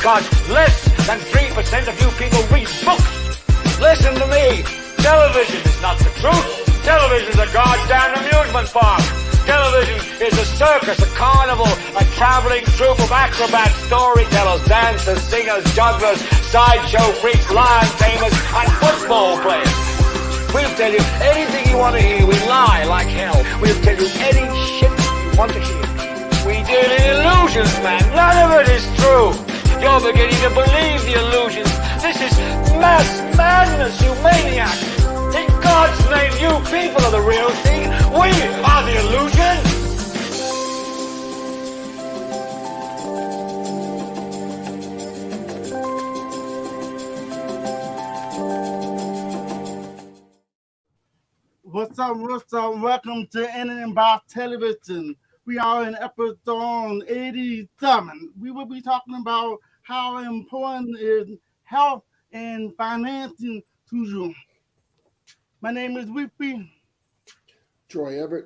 because less than 3% of you people read books. Listen to me. Television is not the truth. Television is a goddamn amusement park. Television is a circus, a carnival, a traveling troupe of acrobats, storytellers, dancers, singers, jugglers, sideshow freaks, lion tamers, and football players. We'll tell you anything you want to hear. We lie like hell. We'll tell you any shit you want to hear. We deal in illusions, man. None of it is true. You're beginning to believe the illusions. This is mass madness, you maniac. In God's name, you people are the real thing. We are the illusion. What's up? Welcome to IdiotBox Television. We are in episode 87. We will be talking about how important is health and financing to you. My name is Whippy. Troy Everett.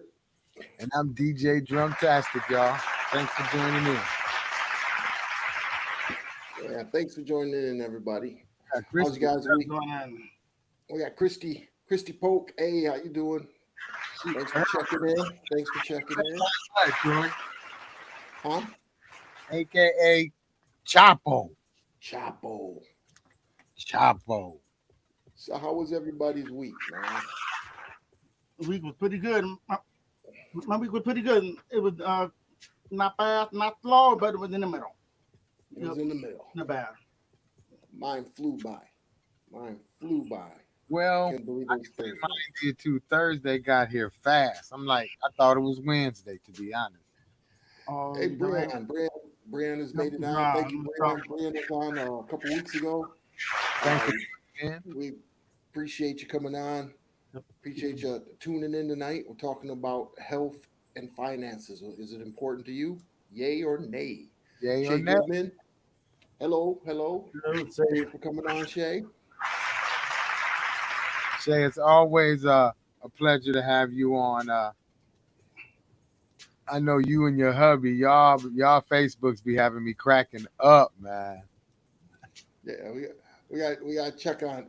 And I'm DJ Drumtastic, y'all. Thanks for joining in. Yeah, thanks for joining in, everybody. How's you guys' week? We got Christy Polk. Hey, how you doing? Thanks for checking in. Hi, Troy. Huh? AKA Chapo. So how was everybody's week, man? The week was pretty good. My week was pretty good. It was not fast, not slow, but it was in the middle. It was in the middle. Not bad. Mine flew by. Well, mine did too. Thursday got here fast. I'm like, I thought it was Wednesday, to be honest. Hey, Brian has made it out. Thank you, Brian. Brian was on a couple weeks ago. Thanks for we appreciate you coming on. Appreciate you tuning in tonight. We're talking about health and finances. Is it important to you? Yay or nay? Yay Shay or nay? Goodman. Hello. Thank you for coming on, Shay. Shay, it's always a pleasure to have you on. I know you and your hubby, y'all Facebooks be having me cracking up, man. Yeah, we got to check on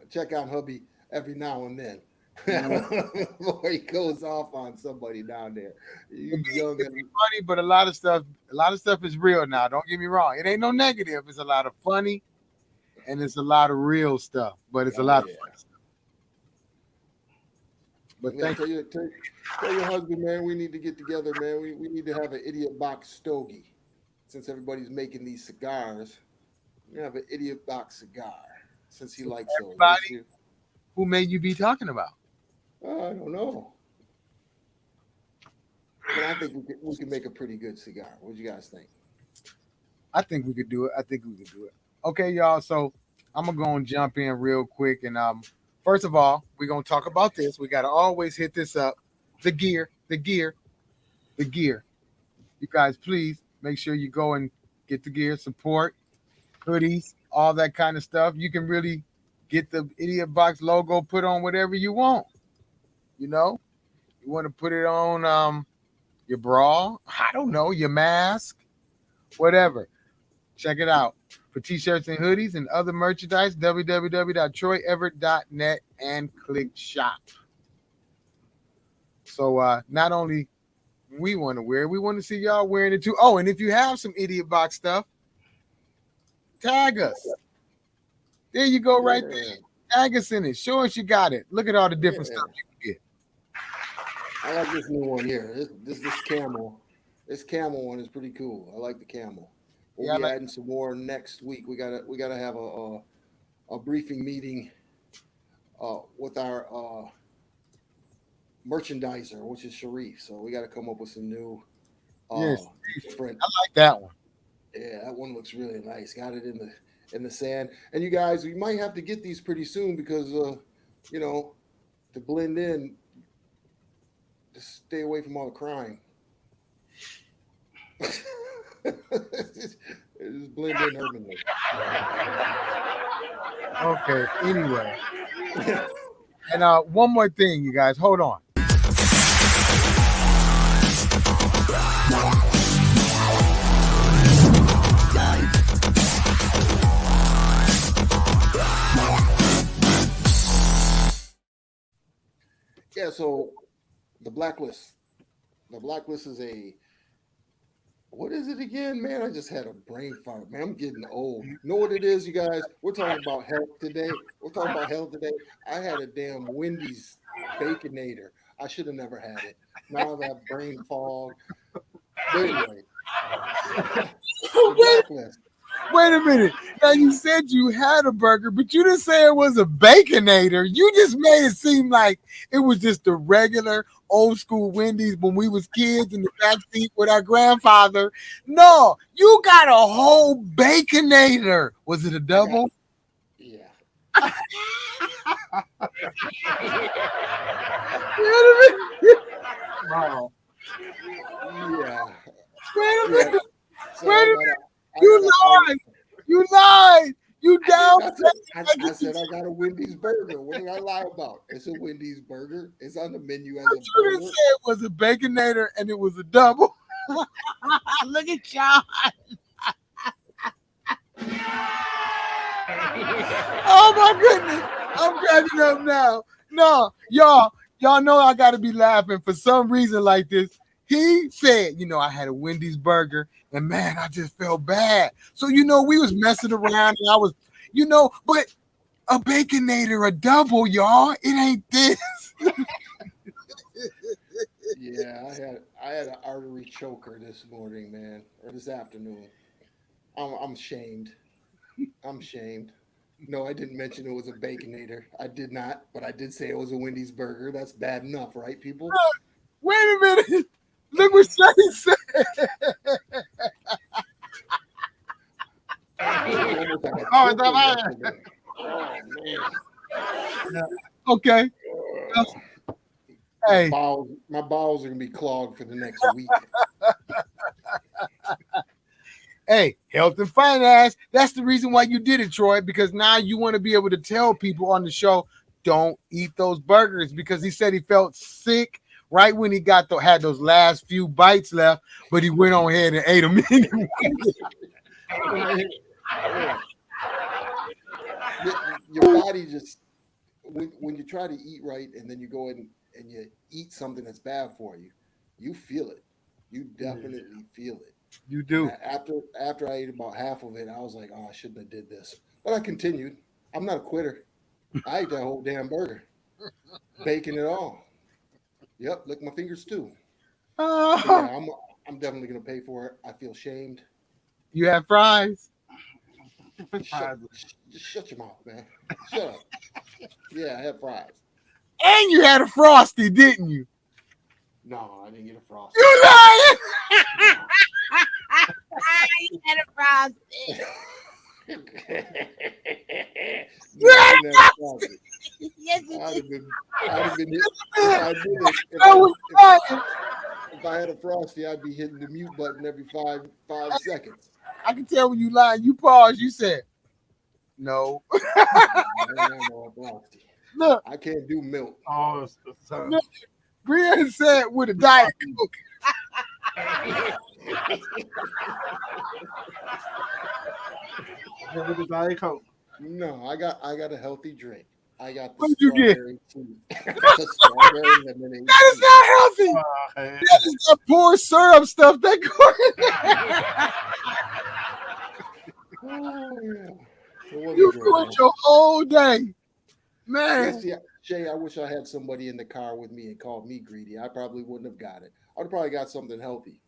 hubby every now and then before he goes off on somebody down there. It'd be funny, but a lot of stuff is real now. Don't get me wrong. It ain't no negative. It's a lot of funny, and it's a lot of real stuff. But it's a lot of funny stuff. But tell your husband, man, we need to get together, man. We need to have an IdiotBox stogie. Since everybody's making these cigars, we have an IdiotBox cigar. Since he likes those. Everybody, who may you be talking about? I don't know. But I think we can make a pretty good cigar. What do you guys think? I think we could do it. Okay, y'all. So I'm gonna go and jump in real quick. And first of all, we're gonna talk about this. We gotta always hit this up. The gear. You guys, please make sure you go and get the gear, support, hoodies, all that kind of stuff. You can really get the IdiotBox logo put on whatever you want. You know, you want to put it on your bra, I don't know, your mask, whatever. Check it out. For t-shirts and hoodies and other merchandise, www.troyeverett.net and click shop. So not only we want to wear it, we want to see y'all wearing it too. Oh, and if you have some IdiotBox stuff, tag us. There you go, right there. Tag us in it. Show us you got it. Look at all the different stuff you can get. I like this new one here. This camel. This camel one is pretty cool. I like the camel. We'll be adding some more next week. We gotta have a briefing meeting with our merchandiser, which is Sharif. So we got to come up with some new. Different. I like that one. Yeah, that one looks really nice. Got it in the sand. And you guys, we might have to get these pretty soon because to blend in, just stay away from all the crime. Just blend in urbanly. Okay. Anyway, and one more thing, you guys, hold on. So the blacklist. The blacklist is what is it again, man? I just had a brain fart, man. I'm getting old. You know what it is, you guys? We're talking about health today. I had a damn Wendy's Baconator. I should have never had it. Now I've got brain fog. But anyway, the blacklist. Wait a minute. Now you said you had a burger, but you didn't say it was a Baconator. You just made it seem like it was just a regular old school Wendy's when we was kids in the back seat with our grandfather. No, you got a whole Baconator. Was it a double? Yeah. Wow. Yeah. Wait a minute. So Wait a minute. You lied. You lied. You down. I said I got a Wendy's burger. What did I lie about? It's a Wendy's burger. It's on the menu as a You burger. didn't say it was a Baconator and it was a double. Look at John. Oh my goodness. I'm cracking up now. No, y'all know I gotta be laughing for some reason like this. He said, I had a Wendy's burger and man, I just felt bad. So, we was messing around and I was, but a Baconator, a double, y'all. It ain't this. Yeah, I had an artery choker this morning, man, or this afternoon. I'm shamed. I'm shamed. No, I didn't mention it was a Baconator. I did not, but I did say it was a Wendy's burger. That's bad enough, right, people? Wait a minute. Look what Shay said. Oh, is that right? Okay. Hey. My bowels are gonna be clogged for the next week. Hey, health and finance. That's the reason why you did it, Troy, because now you want to be able to tell people on the show, don't eat those burgers, because he said he felt sick right when he had those last few bites left, but he went on ahead and ate them anyway. Your body just, when you try to eat right and then you go in and you eat something that's bad for you, you feel it. You definitely feel it. You do. After I ate about half of it, I was like, oh, I shouldn't have did this. But I continued. I'm not a quitter. I ate that whole damn burger. Bacon and all. Yep, lick my fingers too. Yeah, I'm definitely gonna pay for it. I feel shamed. You have fries? Just shut your mouth, man. Shut up. Yeah, I had fries. And you had a Frosty, didn't you? No, I didn't get a Frosty. You lying? You had a Frosty. Yes, I'd have been hit. If I had a Frosty, I'd be hitting the mute button every five seconds. I can tell when you lying. You paused. You said, no. Look, I can't do milk. Oh, look, Brian said with a Diet Coke. with the Diet Coke. No, I got a healthy drink. I got the What did you get? The strawberry lemonade. That is not healthy. That is that poor syrup stuff that going. You quit your whole day, man. Yes, Jay, I wish I had somebody in the car with me and called me greedy. I probably wouldn't have got it. I'd have probably got something healthy.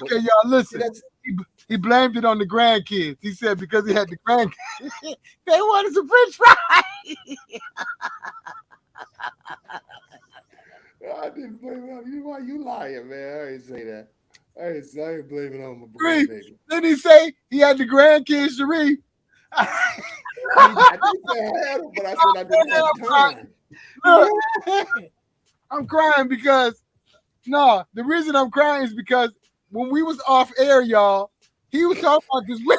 Okay, y'all, listen. He blamed it on the grandkids. He said because he had the grandkids, they wanted some French fries. I didn't blame it on you. Why you lying, man? I didn't say that. I ain't blaming it on my grandbaby. Didn't he say he had the grandkids, Sharif? I didn't say I had them, but I said I didn't have time. I'm crying because the reason I'm crying is because when we was off air, y'all, he was talking about this. He was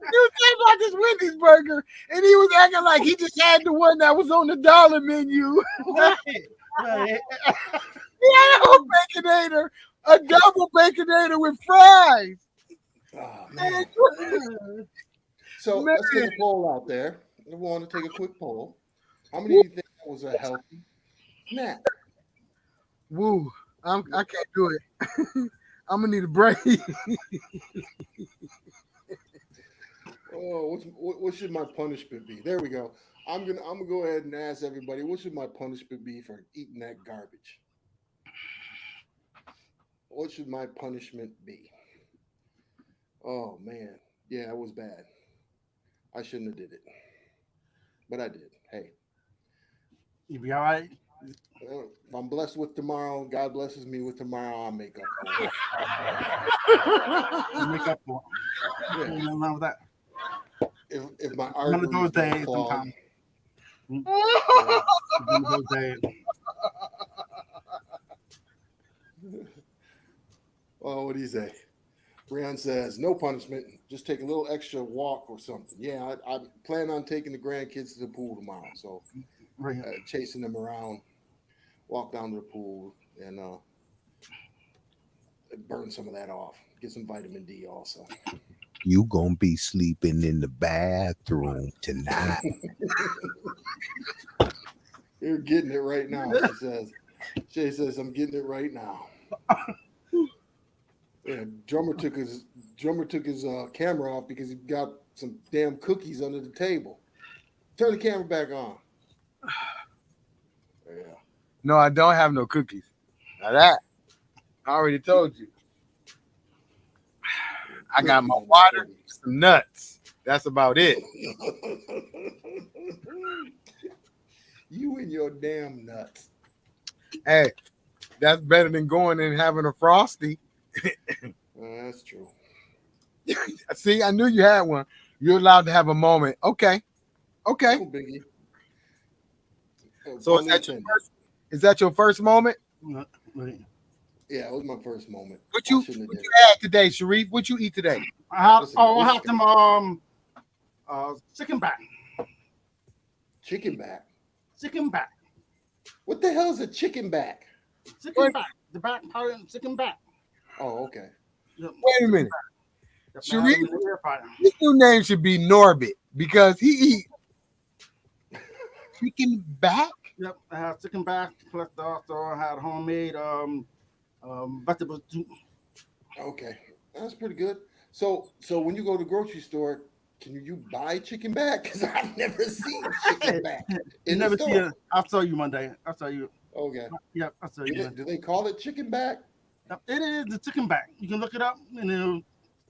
talking about this Wendy's burger, and he was acting like he just had the one that was on the dollar menu. Right. He had a whole Baconator, a double Baconator with fries. Oh, man. So let's take a poll out there. I want to take a quick poll. How many of you think was a healthy snack. Woo. I can't do it. I'm gonna need a break. Oh, what should my punishment be? There we go. I'm gonna go ahead and ask everybody, what should my punishment be for eating that garbage? What should my punishment be? Oh man, yeah, it was bad. I shouldn't have did it, but I did. Hey, You be all right. if I'm blessed with tomorrow, God blesses me with tomorrow, I'll make up for it. You make up for it. Yeah. Nothing wrong with that. If my One of those arteries get days clogged, sometimes. Yeah, one of those days. oh, what do you say? Brian says, no punishment, just take a little extra walk or something. Yeah, I plan on taking the grandkids to the pool tomorrow. So Right. chasing them around, walk down to the pool and burn some of that off. Get some vitamin D also. You gonna be sleeping in the bathroom tonight. You're getting it right now, she says. Shay says, I'm getting it right now. Yeah, drummer took his camera off because he got some damn cookies under the table. Turn the camera back on. Yeah. No, I don't have no cookies. Now that I already told you. I got my water, some nuts. That's about it. You and your damn nuts. Hey, that's better than going and having a frosty. That's true. See, I knew you had one. You're allowed to have a moment. Okay. No biggie. So is that your first moment? Right. Yeah, it was my first moment. What you had today, Sharif? What you eat today? I have some chicken back. Chicken back. Chicken back. What the hell is a chicken back? Chicken back. The back part of the chicken back. Oh, okay. Wait a minute. Sharif, his new name should be Norbit because he eat chicken back. Yep, I have chicken back. Plus, also I had homemade vegetable soup. Okay, that's pretty good. So when you go to the grocery store, can you buy chicken back? Because I've never seen chicken back. You never see it. I'll show you Monday. I'll show you. Okay. Yep, I'll show you. Do they call it chicken back? It is the chicken back. You can look it up and it'll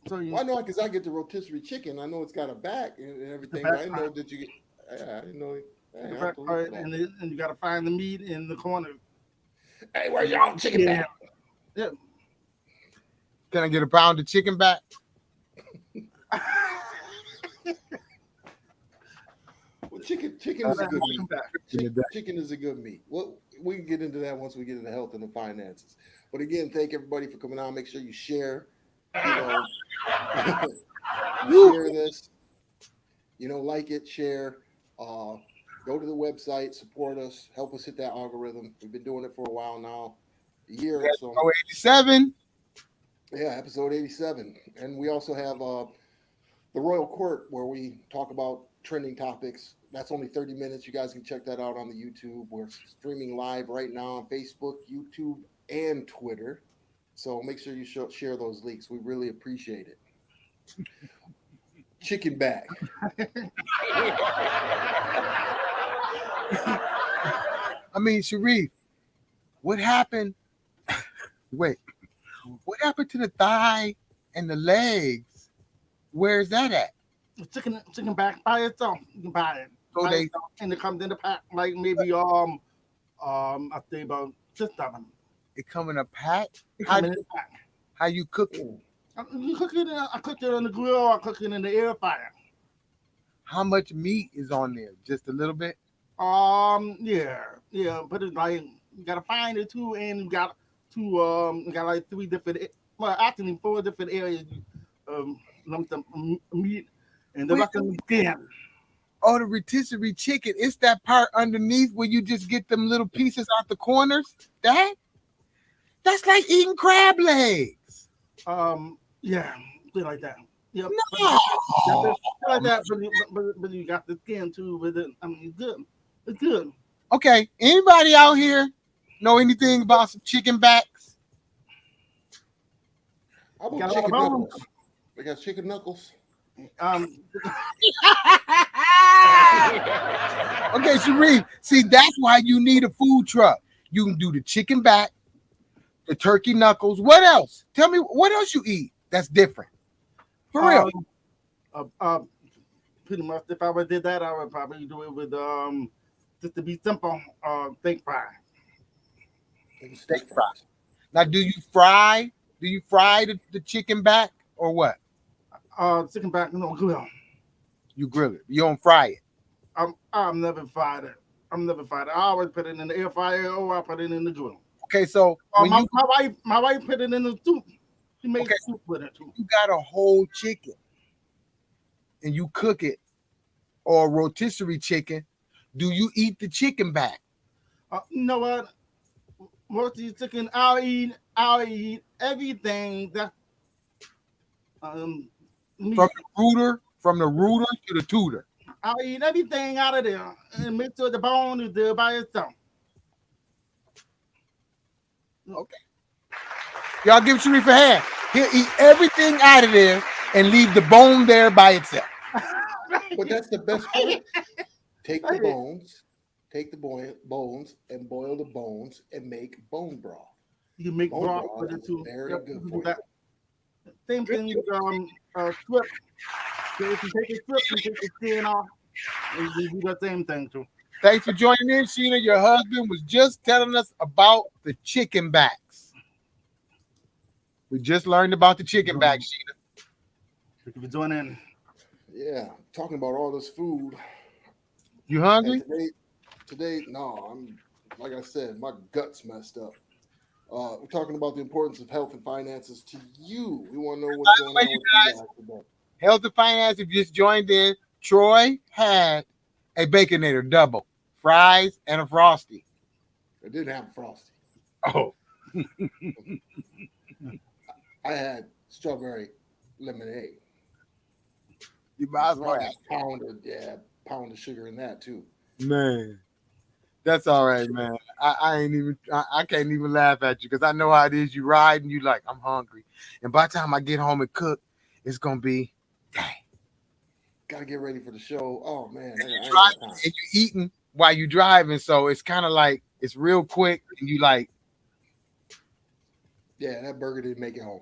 show you. Well, I know because I get the rotisserie chicken. I know it's got a back and everything. But I didn't know that you get. I didn't know. And you got to find the meat in the corner. Hey, where's your own chicken back? Yeah. Can I get a pound of chicken back? Well, chicken is a good meat. Chicken is a good meat. Well, we can get into that once we get into health and the finances. But again, thank everybody for coming on. Make sure you share. Share this. Like it, share. Go to the website, support us, help us hit that algorithm. We've been doing it for a while now, a year or so. 87. Yeah, episode 87. And we also have the Royal Court where we talk about trending topics. That's only 30 minutes. You guys can check that out on the YouTube. We're streaming live right now on Facebook, YouTube, and Twitter. So make sure you share those links. We really appreciate it. Chicken back. I mean, Sharif, what happened? Wait, what happened to the thigh and the legs? Where's that at? The chicken back by itself. You can buy it. So and it comes in a pack, like maybe I think about 6 of them. It come in a pack. How you cook it? You cook it. I cook it on the grill. I cook it in the air fryer. How much meat is on there? Just a little bit. Yeah. But it's like you gotta find it too, and you got like 3 different, actually 4 different areas. Lump the meat and the rest of the skin. Oh, the rotisserie chicken. It's that part underneath where you just get them little pieces out the corners. That's like eating crab legs. Yeah, like that. Yep. No. Like that, but you got the skin too. But it's good. It's good. Okay, anybody out here know anything about some chicken backs? How about Got a lot of chicken bones. knuckles? We got chicken knuckles. Okay, Sharif. See, that's why you need a food truck. You can do the chicken back, the turkey knuckles. What else? Tell me what else you eat that's different. For real. Pretty much, if I would did that, I would probably do it with just to be simple, steak fry. Steak fries. Now, do you fry? Do you fry the chicken back or what? Chicken back, grill. You grill it. You don't fry it. I've never fried it. I always put it in the air fryer or I put it in the grill. Okay, so when my wife put it in the soup. She makes soup with it too. You got a whole chicken and you cook it, or a rotisserie chicken, do you eat the chicken back? You know what? Rotisserie chicken, I'll eat everything that from the rooter to the tutor. I'll eat everything out of there and make sure the bone is there by itself. Okay. Y'all give Sharif a hand. He'll eat everything out of there and leave the bone there by itself. But that's the best part. Take the bones and boil the bones and make bone broth. You make broth with it too. Very good for you. Same thing with strip. So if you take a strip, you take the skin off, and you do the same thing too. Thanks for joining in, Sheena. Your husband was just telling us about the chicken backs. We just learned about the chicken backs, Sheena. Thank you for joining in. Yeah, talking about all this food. You hungry? Today, no, I'm like I said, my gut's messed up. We're talking about the importance of health and finances to you. We want to know what's going on with you guys today. Health and finance, if you just joined in, Troy had a Baconator double, fries, and a Frosty. I didn't have a Frosty. Oh. I had strawberry lemonade. You might as well have pound of sugar in that too. Man, that's all right, man. I can't even laugh at you because I know how it is. You ride and you like, I'm hungry. And by the time I get home and cook, it's gonna be dang. Gotta get ready for the show. Oh man. And you're eating while you're driving, so it's kind of like it's real quick, and you like, yeah, that burger didn't make it home.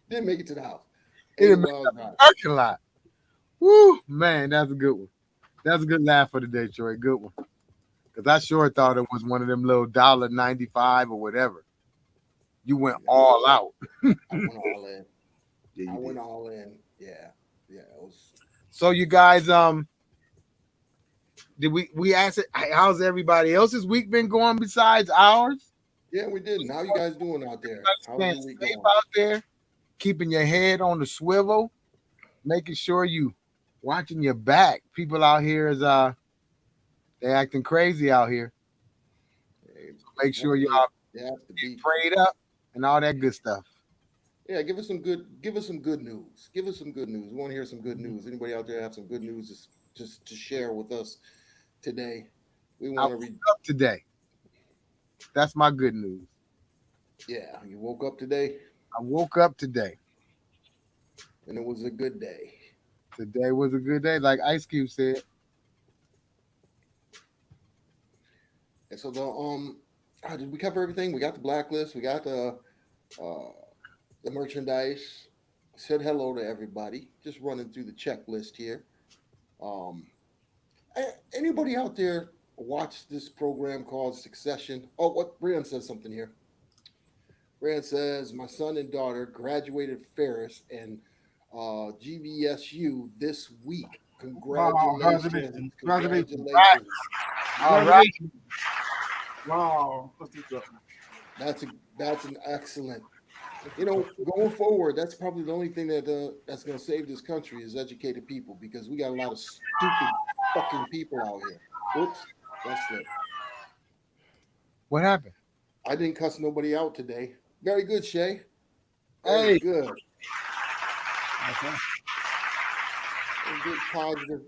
Didn't make it to the house. It didn't make it to the parking lot. Woo, man, that's a good one. That's a good laugh for the day, Troy. Good one. Because I sure thought it was one of them little $1.95 or whatever. You went all out. I went all in. Yeah, I went all in. Yeah. Yeah. It was... So you guys, did we ask it? How's everybody else's week been going besides ours? Yeah, we did. How you guys doing out there? How's your week going? Out there, keeping your head on the swivel, making sure you watching your back. People out here is they acting crazy out here. So make sure y'all be prayed up and all that good stuff. Yeah, give us some good news. Give us some good news. We want to hear some good news. Anybody out there have some good news just to share with us today? We want to read up today. That's my good news. Yeah, you woke up today? I woke up today. And it was a good day. Today was a good day, like Ice Cube said. And so did we cover everything? We got the blacklist, we got the merchandise. Said hello to everybody. Just running through the checklist here. Anybody out there watch this program called Succession? Oh, what Brian says something here. Brian says, my son and daughter graduated Ferris and GVSU this week. Congratulations. Congratulations. All right. Wow. That's an excellent. Going forward, that's probably the only thing that's going to save this country is educated people, because we got a lot of stupid fucking people out here. Oops, that's it. What happened? I didn't cuss nobody out today. Very good, Shay. Very good. Okay. Good positive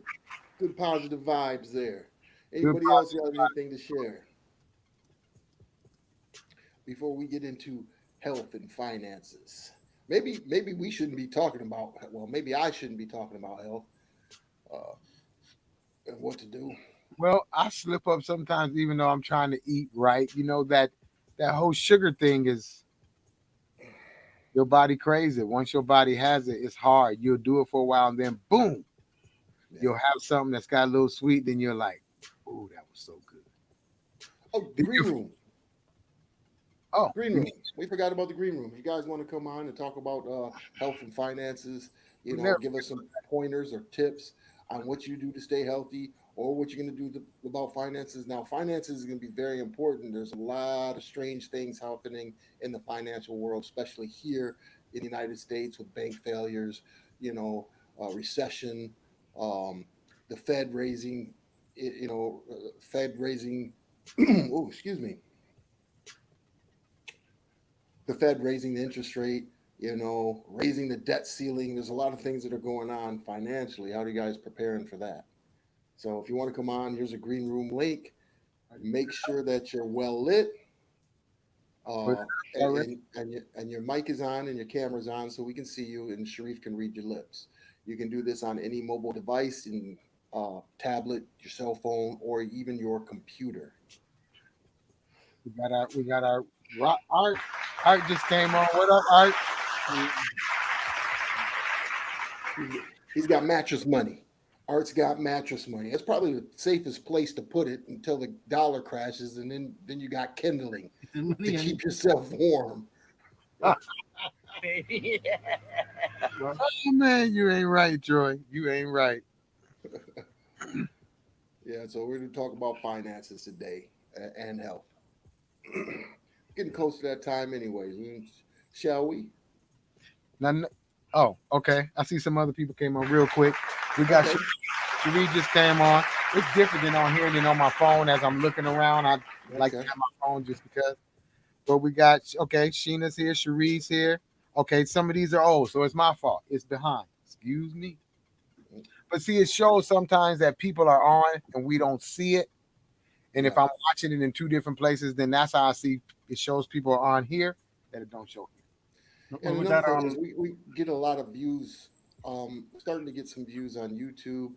Good positive vibes there. Good. Anybody else got anything to share before we get into health and finances? Maybe we shouldn't be talking about. Well, maybe I shouldn't be talking about health uh, and what to do. Well, I slip up sometimes, even though I'm trying to eat right. You know that whole sugar thing is your body craves it. Once your body has it, it's hard. You'll do it for a while, and then boom, Yeah. you'll have something that's got a little sweet. Then you're like, "Ooh, that was so good." Oh, Did green you? room. Oh, Green room. We forgot about the green room. If you guys want to come on and talk about health and finances, never. give us some pointers or tips on what you do to stay healthy or what you're going to do about finances. Now, finances is going to be very important. There's a lot of strange things happening in the financial world, especially here in the United States with bank failures, recession, um, the Fed raising, Fed raising, oh, excuse me, the Fed raising the interest rate, raising the debt ceiling. There's a lot of things that are going on financially. How are you guys preparing for that? So if you want to come on, here's a green room link. Make sure that you're well lit, But and your mic is on and your camera's on so we can see you and Sharif can read your lips. You can do this on any mobile device, in tablet, your cell phone, or even your computer. we got our art. Art just came on. What up, Art? He's got mattress money. Art's got mattress money. That's probably the safest place to put it until the dollar crashes, and then you got kindling to keep yourself warm. Oh man, you ain't right, Troy. You ain't right. Yeah, so we're going to talk about finances today and health. Getting close to that time, anyways. Shall we? Now, oh, okay. I see some other people came on real quick. We got Okay. Cherie just came on. It's different than on here than on my phone. As I'm looking around, I like to Okay. have my phone just because. But we got Sheena's here, Cherie's here. Okay, some of these are old, so it's my fault. It's behind. Excuse me. But see, it shows sometimes that people are on and we don't see it. And if Yeah. I'm watching it in two different places, then that's how I see it shows people are on here that it don't show here. And With another that, thing is we get a lot of views, starting to get some views on YouTube,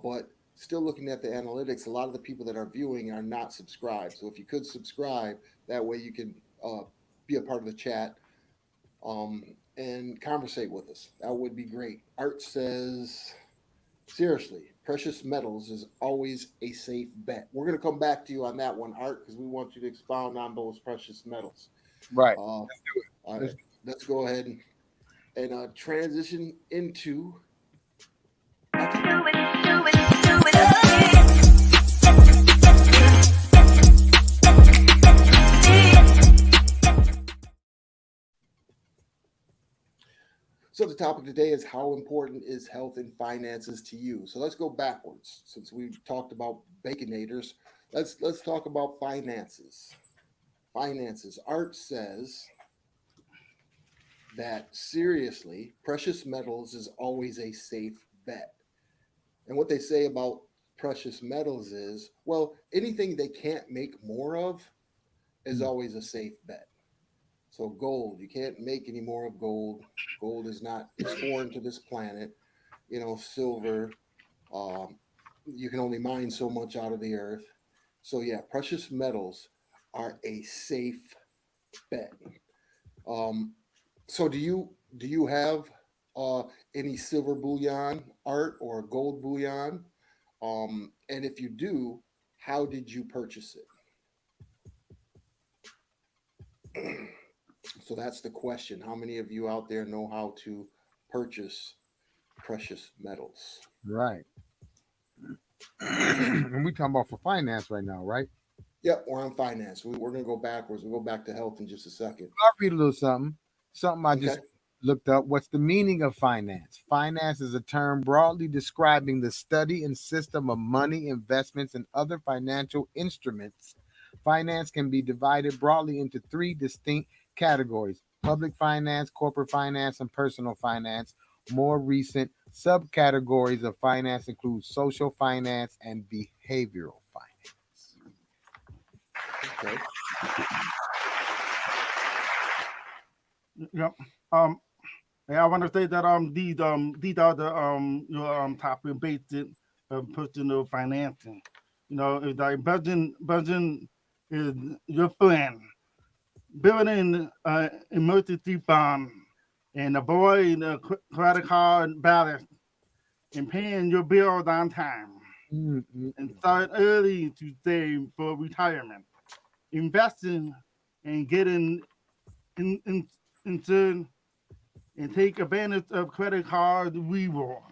but still looking at the analytics, a lot of the people that are viewing are not subscribed. So if you could subscribe, that way you can be a part of the chat and conversate with us. That would be great. Art says, seriously, precious metals is always a safe bet. We're going to come back to you on that one, Art, because we want you to expound on those precious metals. Right. Uh, all Let's right, let's go ahead and transition into. So the topic today is how important is health and finances to you? So let's go backwards. Since we talked about baconators, let's talk about finances. Finances. Art says that seriously, precious metals is always a safe bet. And what they say about precious metals is, well, anything they can't make more of is always a safe bet. So gold, you can't make any more of gold. Gold is not, it's foreign to this planet. Silver, um, you can only mine so much out of the earth. So yeah, precious metals are a safe bet. Um, so do you have uh, any silver bullion, Art, or gold bullion? And if you do, how did you purchase it? So that's the question. How many of you out there know how to purchase precious metals? right. And we talking about for finance right now, right? Yep, we're on finance. We're going to go backwards. We'll go back to health in just a second. I'll read a little something. Something I Okay. just looked up. What's the meaning of finance? Finance is a term broadly describing the study and system of money, investments, and other financial instruments. Finance can be divided broadly into three distinct categories: public finance, corporate finance, and personal finance. More recent Subcategories of finance include social finance and behavioral finance. Okay. Yep. And I want to say that these are the your topic based personal financing. It's like budgeting is your friend. Building emergency fund and avoid credit card balance and paying your bills on time. And start early to save for retirement. Investing and getting in into and take advantage of credit card reward.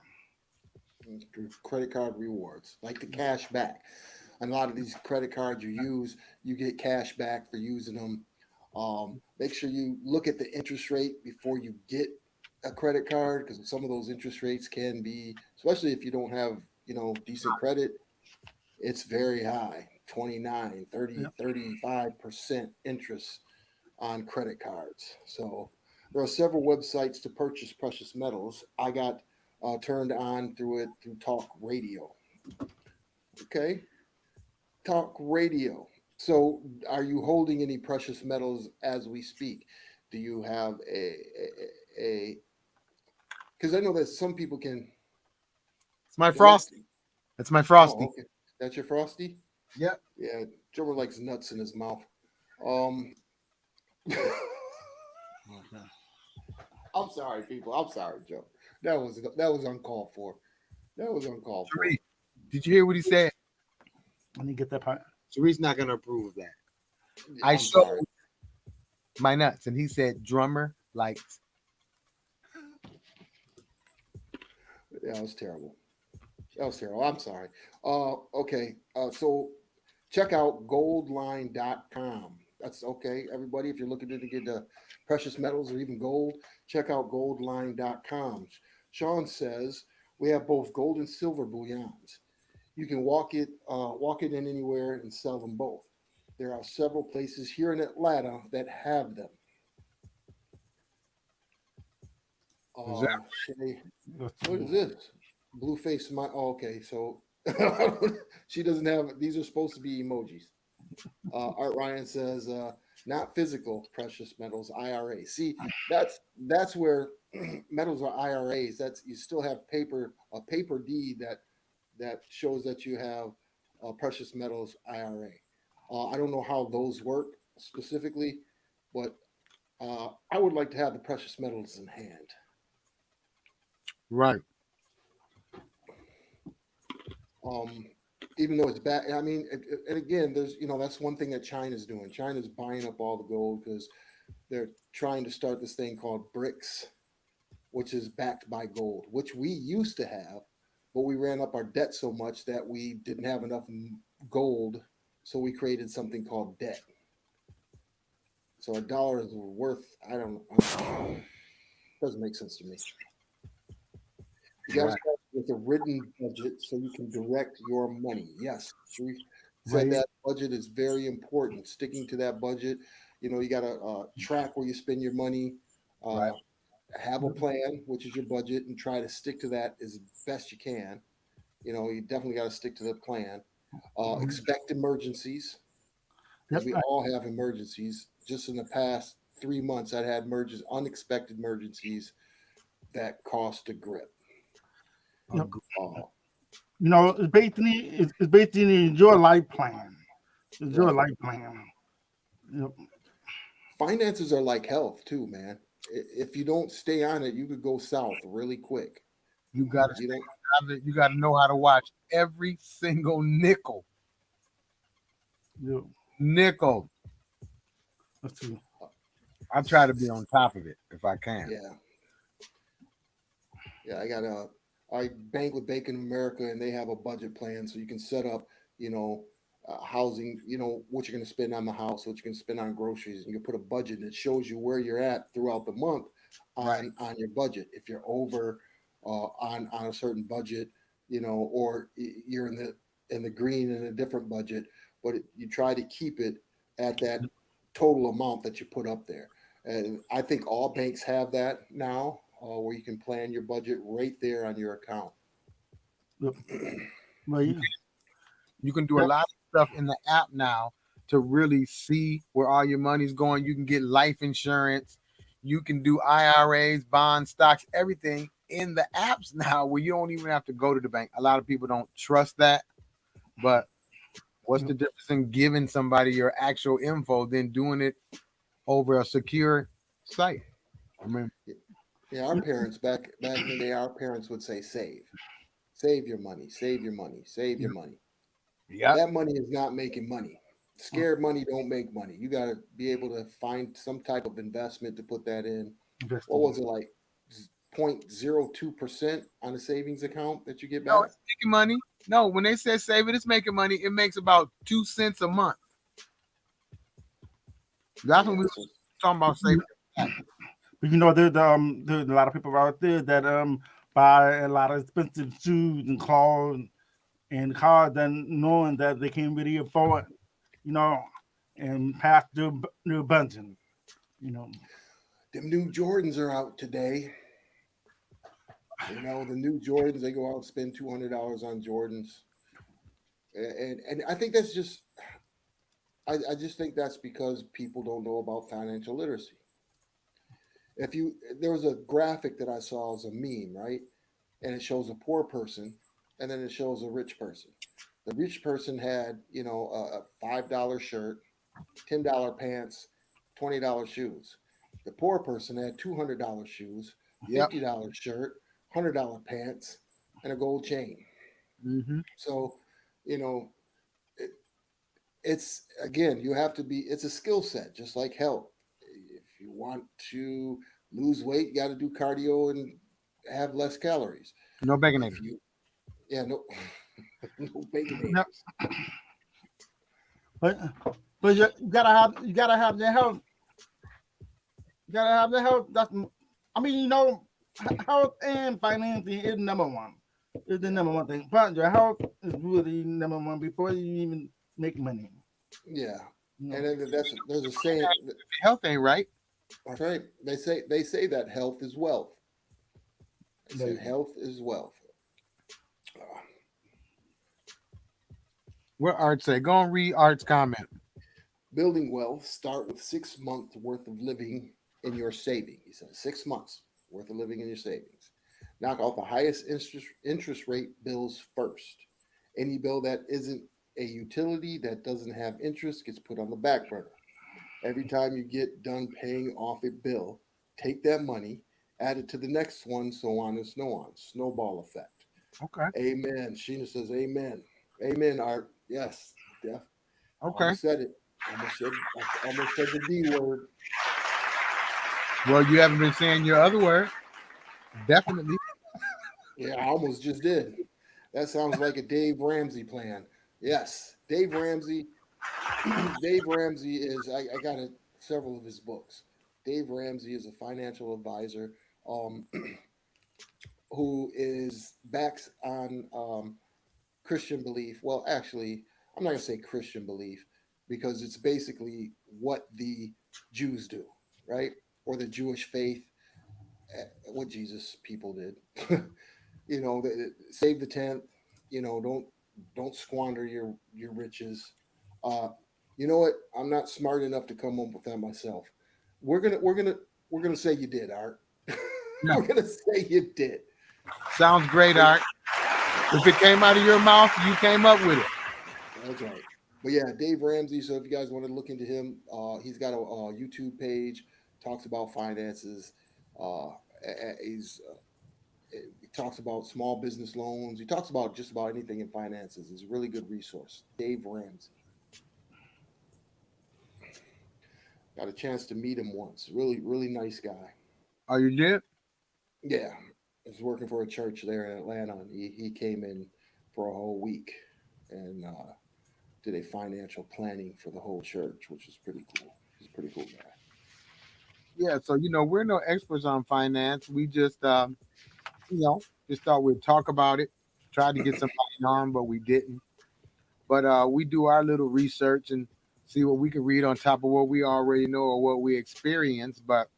Credit card rewards, like the cash back. And a lot of these credit cards you use, you get cash back for using them. Make sure you look at the interest rate before you get a credit card because some of those interest rates can be, especially if you don't have, decent credit, it's very high 29, 30, Yep. 35% interest on credit cards. So there are several websites to purchase precious metals. I got turned on through it through talk radio. Okay, talk radio. So are you holding any precious metals as we speak? Do you have a because I know that some people can It's my go ahead. frosty. That's my Oh, frosty. okay. That's your frosty? Yep. Yeah, Joe likes nuts in his mouth. Um I'm sorry, people. I'm sorry, Joe. That was uncalled for. That was uncalled for. Sharice, did you hear what he said? Let me get that part. Sharice not gonna approve of that. I I'm showed sorry. my nuts, and he said drummer likes. Yeah, that was terrible. That was terrible. I'm sorry. Okay. So check out goldline.com. That's okay, everybody. If you're looking to get precious metals or even gold, check out goldline.com. Sean says we have both gold and silver bullions. You can walk it in anywhere and sell them both. There are several places here in Atlanta that have them. Shay, what is this? Blue face smile. Oh, okay, so she doesn't have. These are supposed to be emojis. Art Ryan says, not physical precious metals, IRA. See, that's where metals are IRAs. That's you still have a paper deed that shows that you have precious metals IRA. I don't know how those work specifically, but I would like to have the precious metals in hand. Right. Um, Even though it's bad, I mean, and again, there's that's one thing that China's doing. China's buying up all the gold because they're trying to start this thing called BRICS, which is backed by gold, which we used to have, but we ran up our debt so much that we didn't have enough gold, so we created something called debt. So a dollar is worth, I don't know, doesn't make sense to me. You got to Right. start with a written budget so you can direct your money. Yes, Sharif said Right. that budget is very important. Sticking to that budget, you got to track where you spend your money. Right. Have a plan, which is your budget, and try to stick to that as best you can. You definitely got to stick to the plan. Expect emergencies because Yep. we all have emergencies. Just in the past 3 months, I had unexpected emergencies that cost a grip. Yep. Uh, It's basically your life plan. It's your right. life plan. Yep. Finances are like health too, man. If you don't stay on it, you could go south really quick. You gotta You don't. you gotta know how to watch every single nickel. Yep. Nickel. Let's see. I try to be on top of it if I can. Yeah, yeah. I bank with Bank of America, and they have a budget plan, so you can set up, housing. What you're going to spend on the house, what you're going to spend on groceries, and you put a budget that shows you where you're at throughout the month Right. on your budget. If you're over on a certain budget, or you're in the green in a different budget, but you try to keep it at that total amount that you put up there. And I think all banks have that now. where you can plan your budget right there on your account. Well, yeah. You can do a lot of stuff in the app now to really see where all your money's going. You can get life insurance. You can do IRAs, bonds, stocks, everything in the apps now where you don't even have to go to the bank. A lot of people don't trust that. But what's the difference in giving somebody your actual info than doing it over a secure site? I mean, Yeah, our parents back in the day, our parents would say, save your money, save your money, save your money. yeah. That money is not making money. Scared money don't make money. You got to be able to find some type of investment to put that in. What was it, like 0.02% on a savings account that you get No, back? it's making money. No, when they say save it, it's making money. It makes about 2 cents a month. That's when we were talking about saving. But you know, there's a lot of people out there that buy a lot of expensive shoes and clothes and cars, then knowing that they can't really afford, you know, and pass their budget, you know. Them new Jordans are out today. You know, the new Jordans, they go out and spend $200 on Jordans. And I think that's just, I just think that's because people don't know about financial literacy. There was a graphic that I saw as a meme, right? And it shows a poor person and then it shows a rich person. The rich person had, you know, a $5 shirt, $10 pants, $20 shoes. The poor person had $200 shoes, $50 shirt, $100 pants, and a gold chain. Mm-hmm. So, you know, it's again, you have to be. It's a skill set, just like health. If you want to lose weight, you got to do cardio and have less calories. No If baconator. yeah, no, no baconators. No. But you gotta have the health. You gotta have the health. I mean, you know, health and financing is number one. It's the number one thing. But your health is really number one before you even make money. Yeah, You know? and then there's a saying. Health ain't right. That's right. They say that health is wealth. They said health is wealth. What Art say? Go and read Art's comment. Building wealth start with 6 months worth of living in your savings. He said 6 months worth of living in your savings. Knock out the highest interest rate bills first. Any bill that isn't a utility that doesn't have interest gets put on the back burner. Every time you get done paying off a bill, take that money, add it to the next one, so on and so on. Snowball effect. Okay. Amen. Sheena says amen. Amen, Art. Yes, Def. Okay. Almost said it. Almost said the D word. Well, you haven't been saying your other word. Definitely. Yeah, I almost just did. That sounds like a Dave Ramsey plan. Yes, Dave Ramsey. Dave Ramsey is. I got several of his books. Dave Ramsey is a financial advisor who is backs on Christian belief. Well, actually, I'm not going to say Christian belief because it's basically what the Jews do, right? Or the Jewish faith, what Jesus people did. You know, save the tenth. You know, don't squander your riches. You know what? I'm not smart enough to come up with that myself. We're gonna say you did, Art. No. We're gonna say you did. Sounds great, Art. If it came out of your mouth, you came up with it. That's right. But yeah, Dave Ramsey. So if you guys want to look into him, he's got a YouTube page. Talks about finances. He talks about small business loans. He talks about just about anything in finances. He's a really good resource. Dave Ramsey. Got a chance to meet him once. Really, really nice guy. Oh, you did? Yeah. I was working for a church there in Atlanta, and he came in for a whole week and did a financial planning for the whole church, which was pretty cool. He's a pretty cool guy. Yeah, so we're no experts on finance. We just just thought we'd talk about it. Tried to get somebody on, but we didn't. But we do our little research and see what we can read on top of what we already know or what we experience. But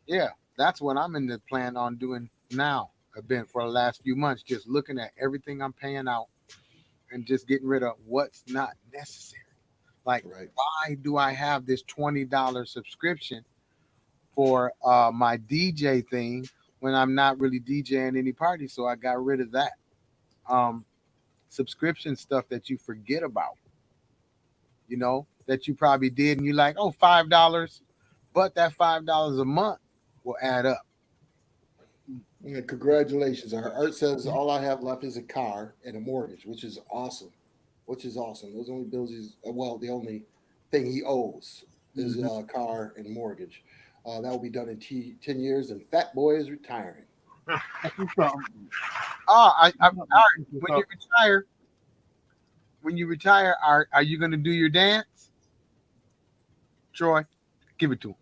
yeah, That's what I'm in the plan on doing now. I've been for the last few months, just looking at everything I'm paying out and just getting rid of what's not necessary. Like, Right. why do I have this $20 subscription for my DJ thing when I'm not really DJing any party? So I got rid of that subscription stuff that you forget about, that you probably did, and you're like, oh, $5, but that $5 a month will add up. Yeah, congratulations. Art says all I have left is a car and a mortgage, which is awesome. Those only bills the only thing he owes is a car and mortgage. That will be done in 10 years, and Fat Boy is retiring. When you retire, are you going to do your dance? Troy, give it to him.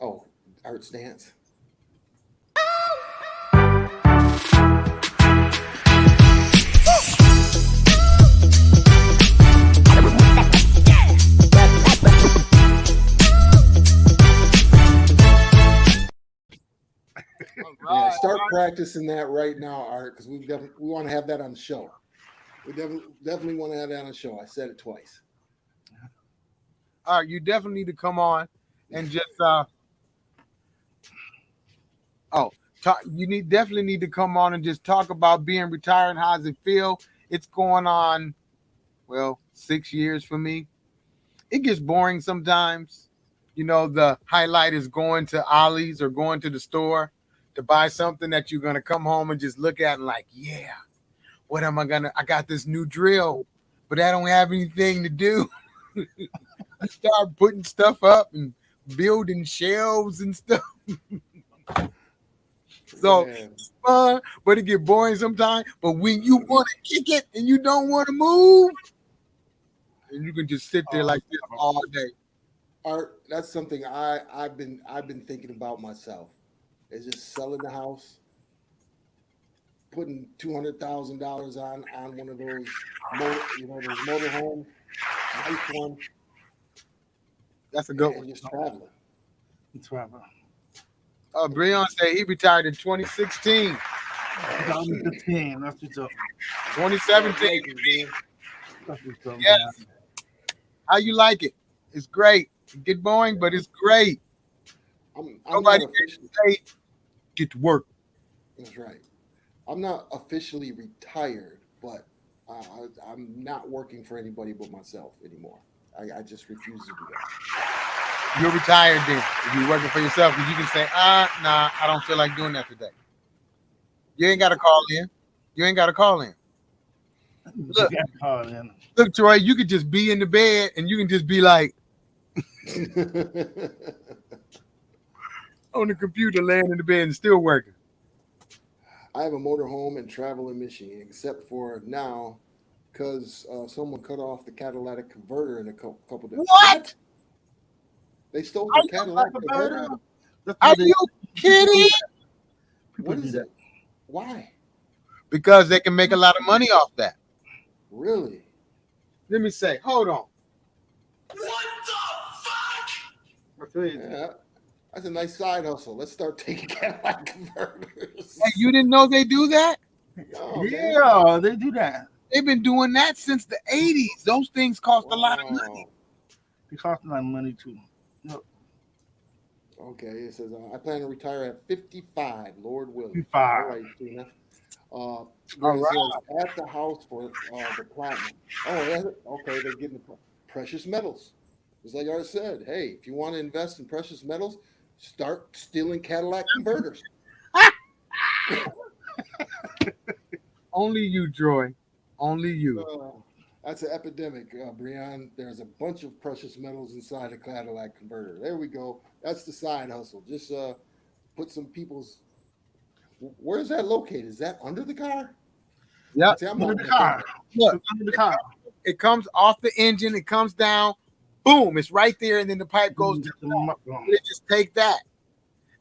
Oh, Art's dance. Yeah, start practicing that right now, Art, because we want to have that on the show. We definitely want to have that on the show. I said it twice. All right, you definitely need to come on and just definitely need to come on and just talk about being retired and how does it feel. It's going on 6 years for me. It gets boring sometimes. The highlight is going to Ollie's or going to the store to buy something that you're gonna come home and just look at and like, yeah, what am I gonna? I got this new drill, but I don't have anything to do. I start putting stuff up and building shelves and stuff. So it's fun, but it get boring sometimes. But when you want to kick it and you don't want to move, and you can just sit there like this all day. Art, that's something I've been thinking about myself. Is just selling the house, putting $200,000 on one of those, those motorhome, nice one. That's a good one. And just traveling. Breon said he retired in 2016. 2015. That's what's up. 2017. That's what's up. Yes. How you like it? It's great. It get boring, but it's great. Nobody can say get to work. That's right. I'm not officially retired, but I'm not working for anybody but myself anymore. I just refuse to do that. You're retired then. If you're working for yourself, because you can say, nah, I don't feel like doing that today. You ain't got to call in. Look, Troy, you could just be in the bed and you can just be like on the computer, laying in the bed and still working. I have a motorhome and travel in Michigan, except for now, because someone cut off the catalytic converter in a couple days. What? They stole the catalytic converter? Are you kidding? What is it? Why? Because they can make a lot of money off that. Really? Let me say, hold on. What the fuck? Yeah, that's a nice side hustle. Let's start taking Cadillac converters. Hey, you didn't know they do that? Oh, yeah, they do that. They've been doing that since the 80s. Those things cost a lot of money. They cost a lot of money too. Yep. Okay, it says I plan to retire at 55, Lord willing. 55. All right, Tina. Says, at the house for the platinum. Oh, okay, they're getting the precious metals. Just like I said, hey, if you want to invest in precious metals, start stealing Cadillac converters. Only you, Troy. Only you. That's an epidemic, Breon. There's a bunch of precious metals inside a Cadillac converter. There we go. That's the side hustle. Just put some people's. Where's that located? Is that under the car? Yeah, under the car. Look, under the car. It comes off the engine. It comes down. Boom! It's right there, and then the pipe goes to the wall. Just take that.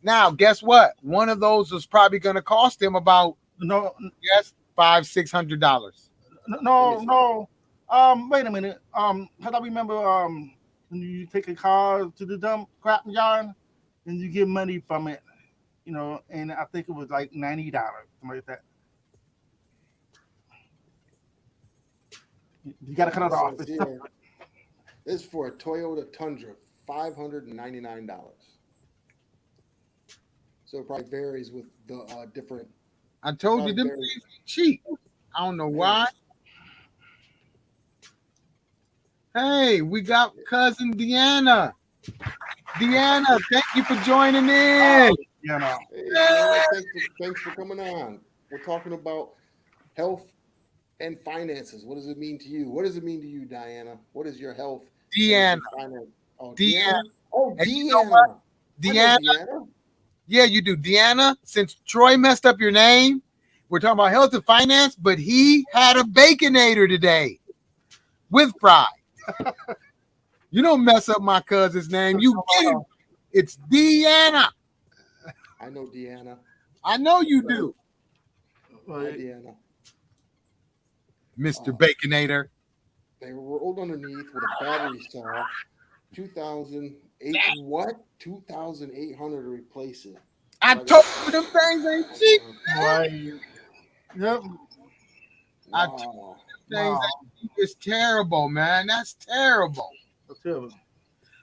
Now, guess what? One of those is probably going to cost him about $500-600. No. Wait a minute. How do I remember? When you take a car to the dump scrap yard and you get money from it, and I think it was like $90, something like that. You got to cut it off. Says here, this is for a Toyota Tundra, $599. So it probably varies with the different. I told you them varies. things ain't cheap. I don't know why. Hey, we got cousin Deanna. Deanna, thank you for joining in. Hey, Deanna, thanks for coming on. We're talking about health and finances. What does it mean to you? What does it mean to you, Diana? What is your health? Deanna. Oh, Deanna. Oh, And Deanna. you know what? Deanna. Deanna. Yeah, you do. Deanna, since Troy messed up your name, we're talking about health and finance, but he had a Baconator today with pride. You don't mess up my cousin's name. You get it. It's Deanna. I know Deanna. I know you do. Hi, Deanna. Mr. Baconator. They rolled underneath with a battery cell. 2008 what? 2,800 to replace it. I told you them things ain't cheap. Right. Yep. I told you them things ain't cheap. It's terrible, man. That's terrible. That's terrible.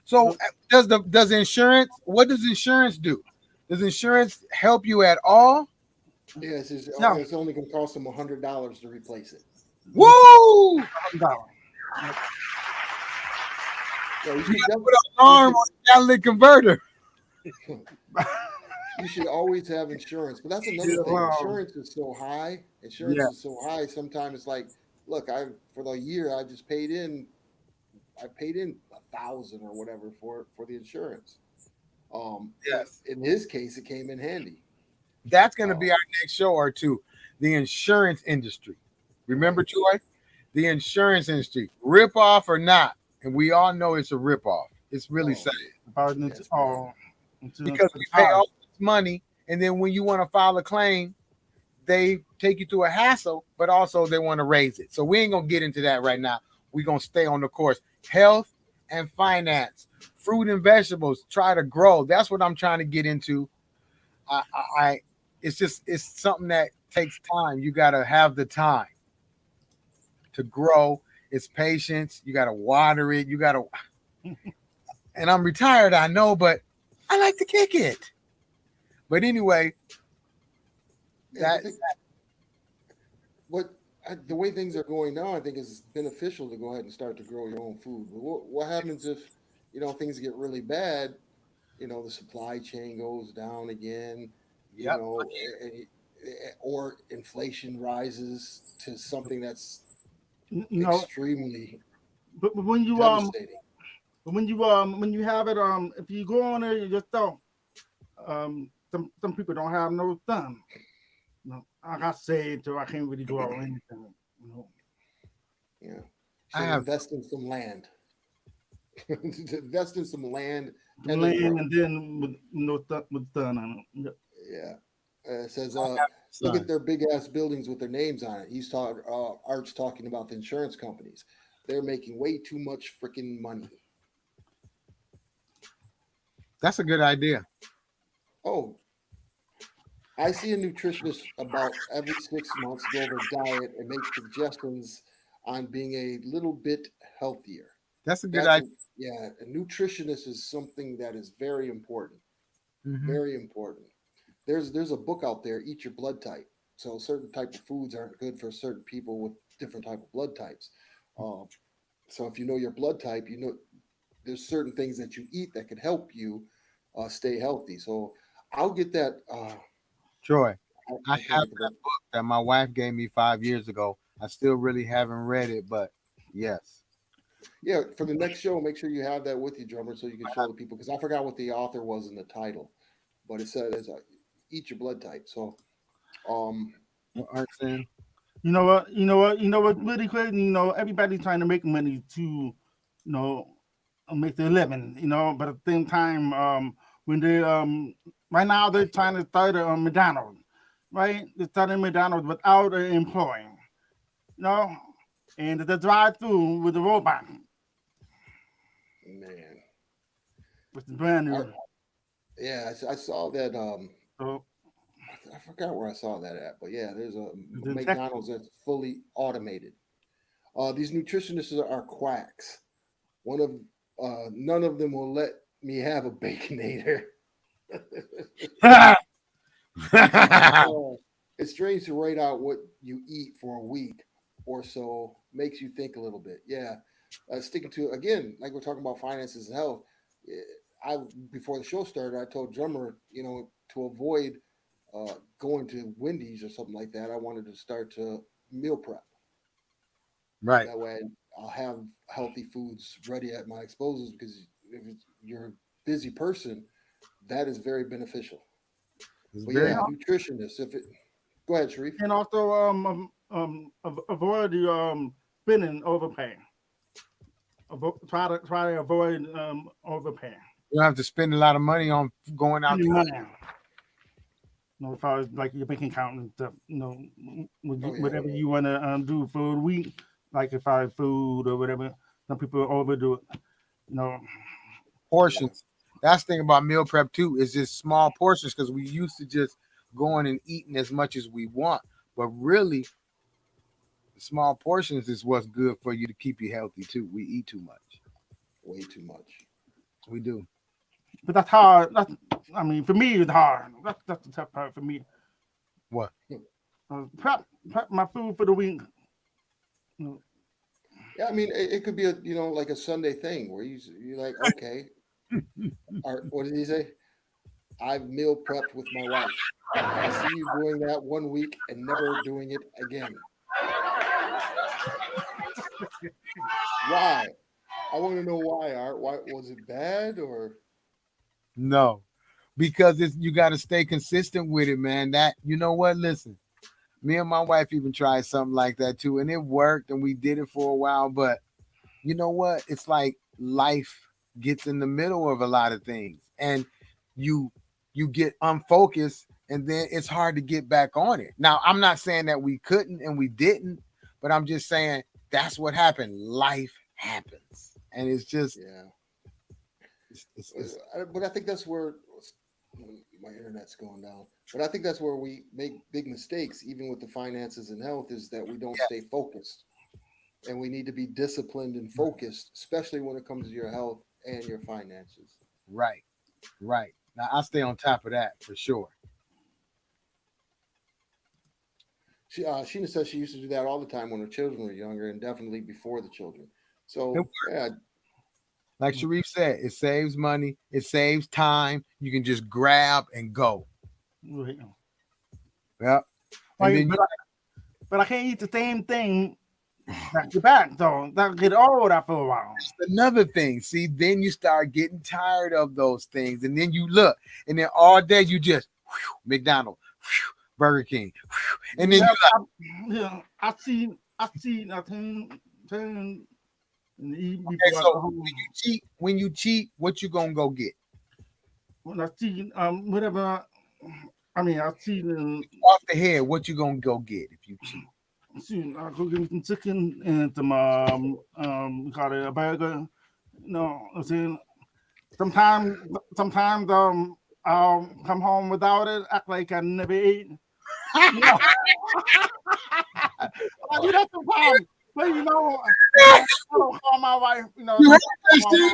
So does insurance, what does insurance do? Does insurance help you at all? Yes, it's only going to cost them $100 to replace it. Woo! So you should put an arm on the catalytic converter. You should always have insurance, but that's another thing. Insurance is so high. Is so high. Sometimes it's like, look, for the year I just paid in. I paid in $1,000 or whatever for the insurance. Yes. In his case, it came in handy. That's going to be our next show or two. The insurance industry. Remember, Troy? The insurance industry, rip off or not, and we all know it's a rip off. It's really sad because we pay all this money, and then when you want to file a claim, they take you through a hassle, but also they want to raise it. So we ain't gonna get into that right now. We're gonna stay on the course. Health and finance, fruit and vegetables. Try to grow. That's what I'm trying to get into. It's something that takes time. You got to have the time to grow. It's patience. You got to water it. You got to. And I'm retired, I know, but I like to kick it. But anyway, the way things are going now, I think it's beneficial to go ahead and start to grow your own food. But what happens if things get really bad? The supply chain goes down again. Or inflation rises to something that's extremely but when you devastating. When you have it if you go on there, you just don't some people don't have no thumb. I got saved, so I can't really go out or anything. Yeah, invest in some land. Invest in some land, and then with no with thumb on it. Yeah. It says, look at their big ass buildings with their names on it. Art's talking about the insurance companies. They're making way too much freaking money. That's a good idea. Oh, I see a nutritionist about every 6 months go over diet and make suggestions on being a little bit healthier. That's a good idea. Yeah, a nutritionist is something that is very important. Mm-hmm. Very important. There's a book out there, Eat Your Blood Type. So certain type of foods aren't good for certain people with different type of blood types. So if you know your blood type, there's certain things that you eat that can help you stay healthy. So I'll get that. Troy, I have that book that my wife gave me 5 years ago. I still really haven't read it, but yes. Yeah, for the next show, make sure you have that with you, drummer, so you can show the people, because I forgot what the author was in the title, but it said Eat Your Blood Type. So, you know what, really crazy. Everybody's trying to make money to, make their living. But at the same time, when they right now they're trying to start a McDonald's, right? They're starting McDonald's without an employee, and the drive-through with the robot. Man, it's brand new. Yeah, I saw that So I forgot where I saw that at, but yeah, there's a the McDonald's that's fully automated. These nutritionists are quacks. None of them will let me have a baconator. It's strange to write out what you eat for a week or so makes you think a little bit. Yeah, sticking to again, like we're talking about finances and health. I before the show started, I told Drummer, to avoid going to Wendy's or something like that. I wanted to start to meal prep. Right. That way, I'll have healthy foods ready at my disposal because if you're a busy person, that is very beneficial. But yeah, nutritionists. Go ahead, Sharif. and also avoid the spending overpaying. Try to avoid overpaying. You don't have to spend a lot of money on going out. Money. As far as like your bank account and stuff, whatever you want to do for the week, like if I food or whatever. Some people overdo it. Portions. That's the thing about meal prep too, is just small portions because we used to just going and eating as much as we want, but really, small portions is what's good for you to keep you healthy too. We eat too much, way too much. We do. But that's hard. For me, it's hard. That's the tough part for me. What? Prep my food for the week. Yeah, it could be like a Sunday thing where you're like, okay, or what did he say? I've meal prepped with my wife. I see you doing that one week and never doing it again. Why? I want to know why, Art. Why was it bad or? No, because you got to stay consistent with it, man. That you know what? Listen, me and my wife even tried something like that too, and it worked, and we did it for a while. But you know what? It's like life gets in the middle of a lot of things, and you get unfocused, and then it's hard to get back on it. Now, I'm not saying that we couldn't and we didn't, but I'm just saying that's what happened. Life happens, and it's just but I think that's where my internet's going down. But I think that's where we make big mistakes, even with the finances and health, is that we don't stay focused, and we need to be disciplined and focused, especially when it comes to your health and your finances. Right. Now I stay on top of that for sure. Sheena says she used to do that all the time when her children were younger, and definitely before the children. So yeah. Like Sharif said, it saves money, it saves time. You can just grab and go. Right. Yeah. But I can't eat the same thing back to back, though. That'll get old after a while. That's another thing. See, then you start getting tired of those things. And then you look, and then all day you just McDonald's, Burger King. And then I see nothing. Okay, so when you cheat, what you gonna go get? When I see whatever, I see off the head. What you gonna go get if you cheat? I'll go get some chicken and some call it a burger. I'm saying sometimes I'll come home without it, act like I never ate. I do that sometimes. But I don't call my wife. You heard that shit?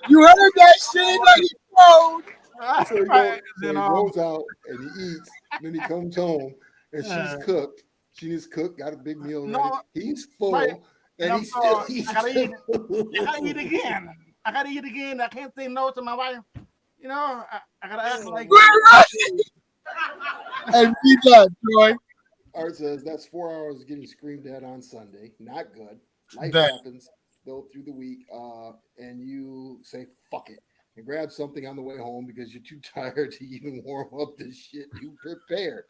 You heard that shit? Like he told. So he goes out and he eats. Then he comes home and she's cooked. She's cooked, got a big meal ready. He's full, and he still eats. I gotta eat again. I can't say no to my wife. I gotta act like. And be done, Troy. Art says that's 4 hours getting screamed at on Sunday. Not good. Life happens though through the week, and you say fuck it and grab something on the way home because you're too tired to even warm up the shit you prepared.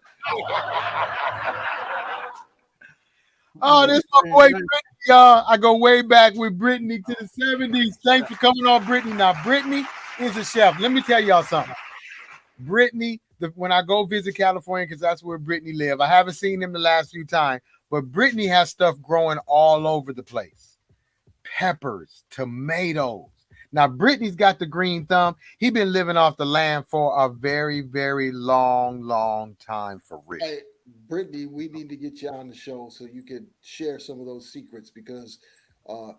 Oh, this is my boy Brittany, y'all. I go way back with Brittany to the 70s. Thanks for coming on, Brittany. Now, Brittany is a chef. Let me tell y'all something. Brittany, when I go visit California, because that's where Brittany live, I haven't seen him the last few times, but Brittany has stuff growing all over the place. Peppers, tomatoes. Now, Brittany's got the green thumb. He been living off the land for a very, very long time for real. Hey, Brittany, we need to get you on the show so you could share some of those secrets because uh,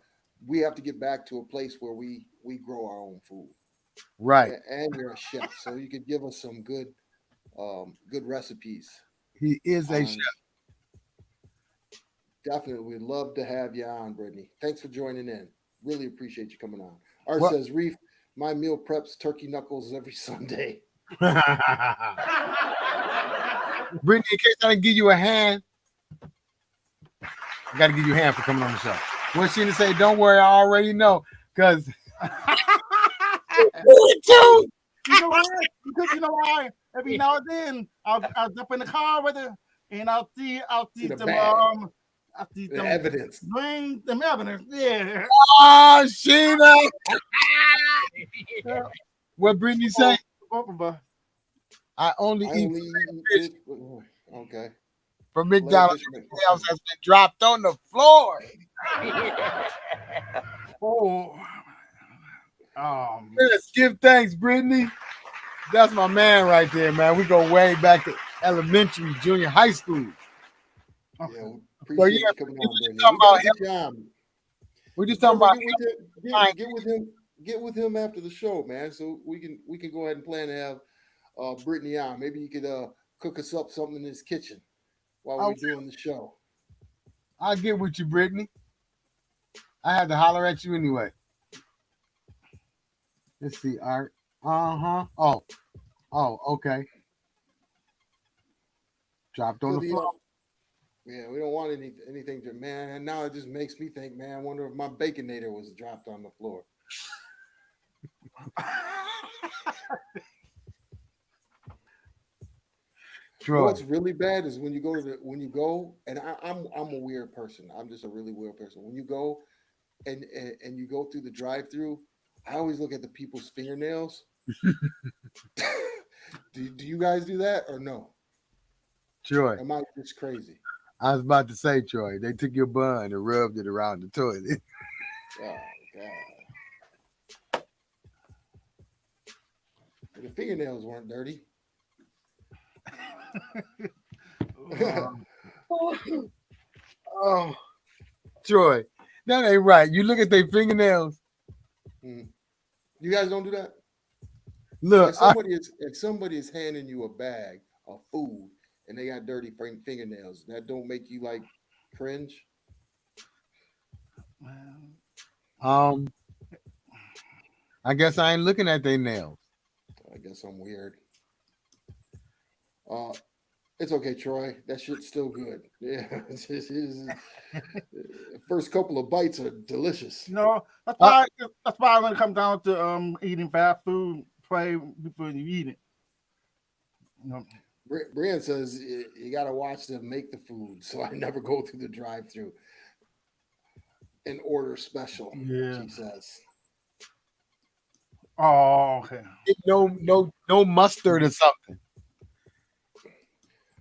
we have to get back to a place where we grow our own food. Right. And you're a chef, so you could give us some good recipes. He is a On chef. Definitely, we'd love to have you on, Brittany. Thanks for joining in. Really appreciate you coming on. Art Well- says, Reef, my meal preps turkey knuckles every Sunday. Brittany, in case I didn't give you a hand, I got to give you a hand for coming on the show. What's she to say? Don't worry, I already know. Because You know what? Because you know why? Every now and then I'll jump in the car with her and I'll see the some bag. I'll see The some evidence. bring some evidence. Yeah. oh, Sheena. What Brittany say? Both of us. I only I eat only fish eat okay. from McDonald's. Fish- Everything else has been dropped on the floor. Oh. Let's give thanks, Brittany. That's my man right there, man. We go way back to elementary, junior high school. Yeah, Okay. we Well, appreciate yeah, you coming on, we Brittany. talking We gotta about get you on. We're just talking about Get with him after the show, man. So we can go ahead and plan to have Brittany on. Maybe you could cook us up something in his kitchen while we're doing the show. I'll get with you, Brittany. I had to holler at you anyway. Let's see, Art. Oh, okay. Dropped on So the floor. yeah, we don't want anything to man. And now it just makes me think, man. I wonder if my baconator was dropped on the floor. Troy. What's really bad is when you go and I'm a weird person. I'm just a really weird person. When you go and you go through the drive-through, I always look at the people's fingernails. do you guys do that or no? Troy. Am I just crazy? I was about to say, Troy, they took your bun and rubbed it around the toilet. Oh God. The fingernails weren't dirty. Oh, Troy, that ain't right. You look at their fingernails. You guys don't do that? Look, If somebody is handing you a bag of food and they got dirty fingernails, that don't make you like cringe? I guess I ain't looking at their nails. I guess I'm weird. It's okay, Troy. That shit's still good. Yeah, first couple of bites are delicious. No, that's why when it comes down to eating fast food, pray before you eat it. You know. Brian says you got to watch them make the food, so I never go through the drive-through and order special. Yeah. She says. Oh, okay. No mustard or something.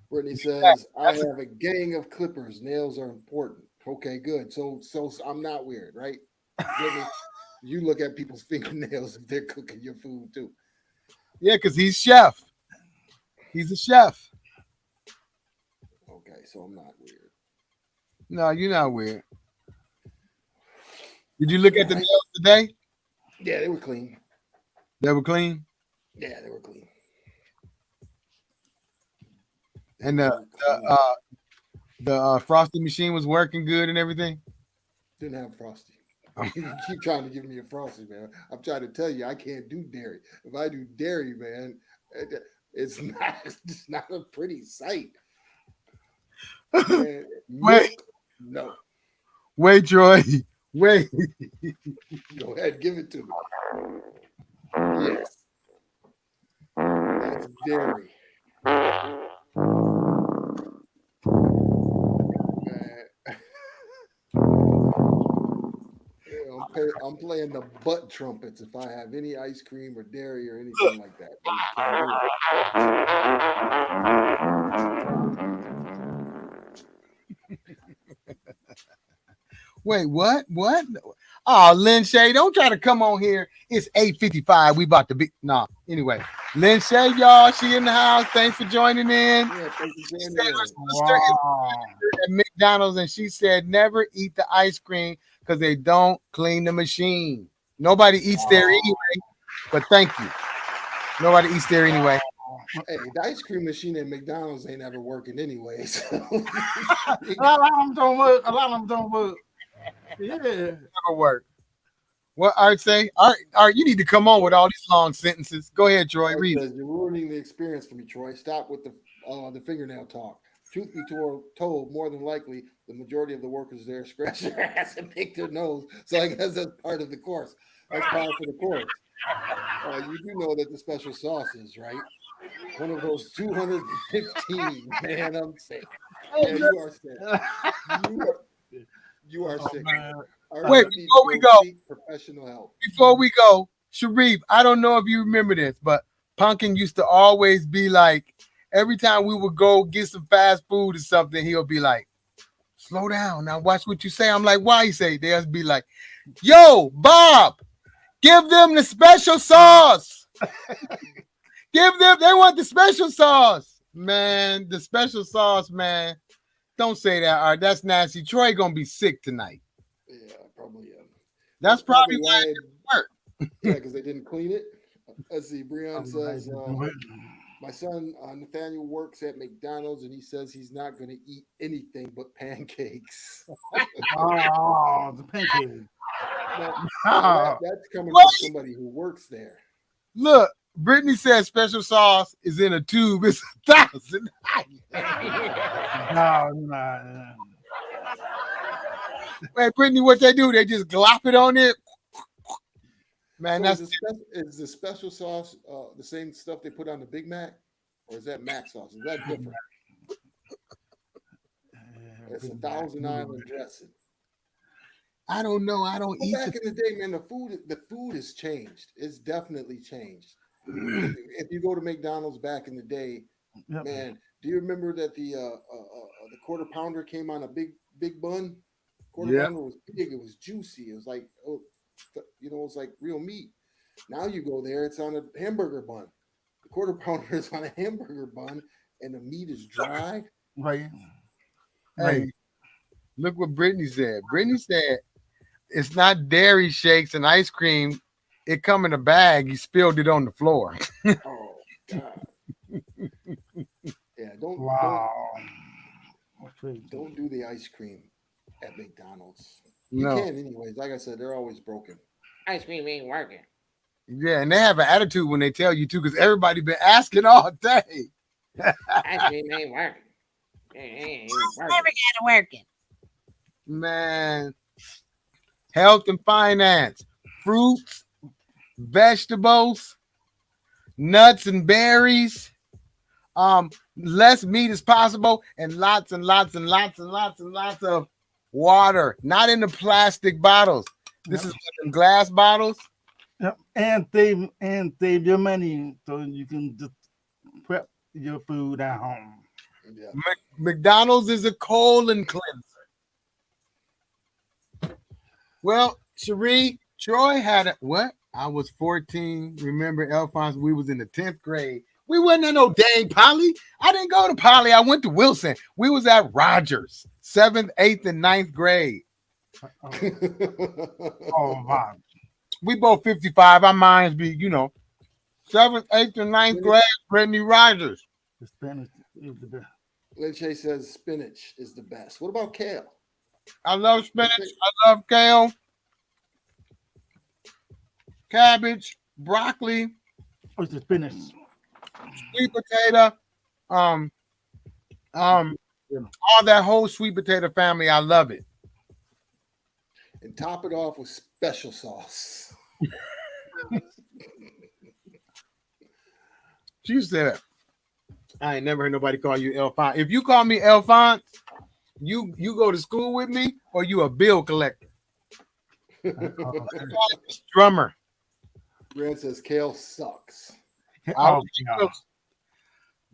Brittany says, I have a gang of clippers. Nails are important. Okay, good. So I'm not weird, right? Brittany, you look at people's fingernails if they're cooking your food too. Yeah, because he's chef. He's a chef. Okay, so I'm not weird. No, you're not weird. Did you look at the nails today? Yeah, they were clean. They were clean? Yeah, they were clean. And the frosting machine was working good and everything? Didn't have frosty. You keep trying to give me a frosty, man. I'm trying to tell you I can't do dairy. If I do dairy, man, it's not a pretty sight. Man, Wait. No. Wait, Troy. Wait. Go ahead, give it to me. Yes. That's dairy. I'm playing the butt trumpets if I have any ice cream or dairy or anything like that. Wait, what? What? Oh, Lynn Shay, don't try to come on here. It's 8:55. We about to be Anyway, Lynn Shay, y'all, she in the house. Thanks for joining in. Yeah, thank you for She joining said her in. sister is Wow. at McDonald's, and she said never eat the ice cream because they don't clean the machine. Nobody eats there anyway. But thank you. Nobody eats there anyway. Hey, the ice cream machine at McDonald's ain't ever working anyway. So. A lot of them don't work. A lot of them don't work. Yeah. Never work. What Art say? Art, you need to come on with all these long sentences. Go ahead, Troy. Read it. You're ruining the experience for me, Troy. Stop with the fingernail talk. Truth be told, more than likely, the majority of the workers there scratch their ass and pick their nose. So I guess that's part of the course. That's part for the course. You do know that the special sauce is, right? One of those 215. Man, I'm sick. Man, you are sick. You are sick. Wait, before we go, professional help. Before we go, Sharif, I don't know if you remember this, but Pumpkin used to always be like, every time we would go get some fast food or something, he'll be like, slow down. Now watch what you say. I'm like, why? He say, they'll be like, yo, Bob, give them the special sauce. They want the special sauce. Man, the special sauce, man. Don't say that, Art. That's nasty. Troy gonna be sick tonight. Yeah, probably. That's probably why it didn't work. Yeah, because they didn't clean it. Let's see. Breon says, my son Nathaniel works at McDonald's and he says he's not going to eat anything but pancakes. Oh, the pancakes. That's coming from somebody who works there. Look, Brittany says special sauce is in a tube. It's 1,000. No. Wait, Brittany, what they do? They just glop it on it. Man, so is the special sauce the same stuff they put on the Big Mac, or is that Mac sauce? Is that different? It's a Thousand Island dressing. I don't know. I don't eat. Back in the day, man, the food has changed. It's definitely changed. If you go to McDonald's back in the day, man, do you remember that the quarter pounder came on a big bun? Quarter pounder was big. It was juicy. It was like, it's like real meat. Now you go there, it's on a hamburger bun. The quarter pounder is on a hamburger bun, and the meat is dry. Right. Hey, look what Brittany said. Brittany said it's not dairy shakes and ice cream. It come in a bag. You spilled it on the floor. Oh God. Yeah, don't do the ice cream at McDonald's. You can anyways. Like I said, they're always broken. Ice cream ain't working. Yeah, and they have an attitude when they tell you to, because everybody been asking all day. Ice cream ain't working. Never got it working. Man, health and finance, fruits, vegetables, nuts and berries, less meat as possible, and lots and lots and lots and lots and lots of water, not in the plastic bottles. This is in glass bottles. Yep. And save your money so you can just prep your food at home. Yeah. McDonald's is a colon cleanser. Well, Cherie, Troy had what? I was 14. Remember, Alphonse, we was in the 10th grade. We wasn't at no dang Poly. I didn't go to Poly. I went to Wilson. We was at Rogers, 7th, 8th, and 9th grade. Oh, my. We both 55. Our minds be, 7th, 8th, and 9th grade, Brittany Rogers. The Spanish is the best. Lynche says spinach is the best. What about kale? I love spinach. I love kale, cabbage, broccoli. What's the spinach? Sweet potato, all that whole sweet potato family. I love it. And top it off with special sauce. She said, I ain't never heard nobody call you Alphonse. If you call me Alphonse, you go to school with me, or you a bill collector. Drummer. Brad says kale sucks. Oh,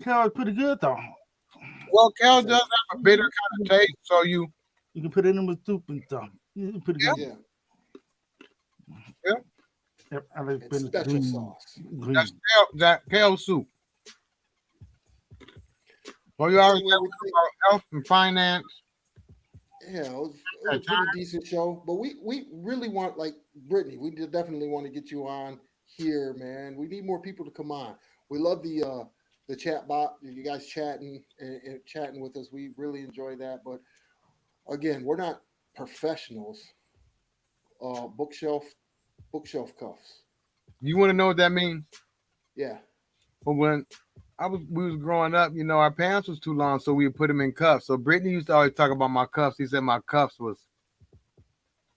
kale is pretty good though. Well, kale does have a bitter kind of taste, so you can put it in with soup and stuff. It's pretty good. Yeah. Yep, I like and special sauce. That's kale soup. Well, you already talked about health and finance. Yeah, it was a pretty decent show. But we really want, like, Brittany, we definitely want to get you on here, man. We need more people to come on. We love the chat bot, you guys chatting and chatting with us. We really enjoy that. But again, we're not professionals. Bookshelf cuffs. You want to know what that means? Yeah. Well, when we was growing up, you know, our pants was too long, so we would put them in cuffs. So Brittany used to always talk about my cuffs. He said my cuffs was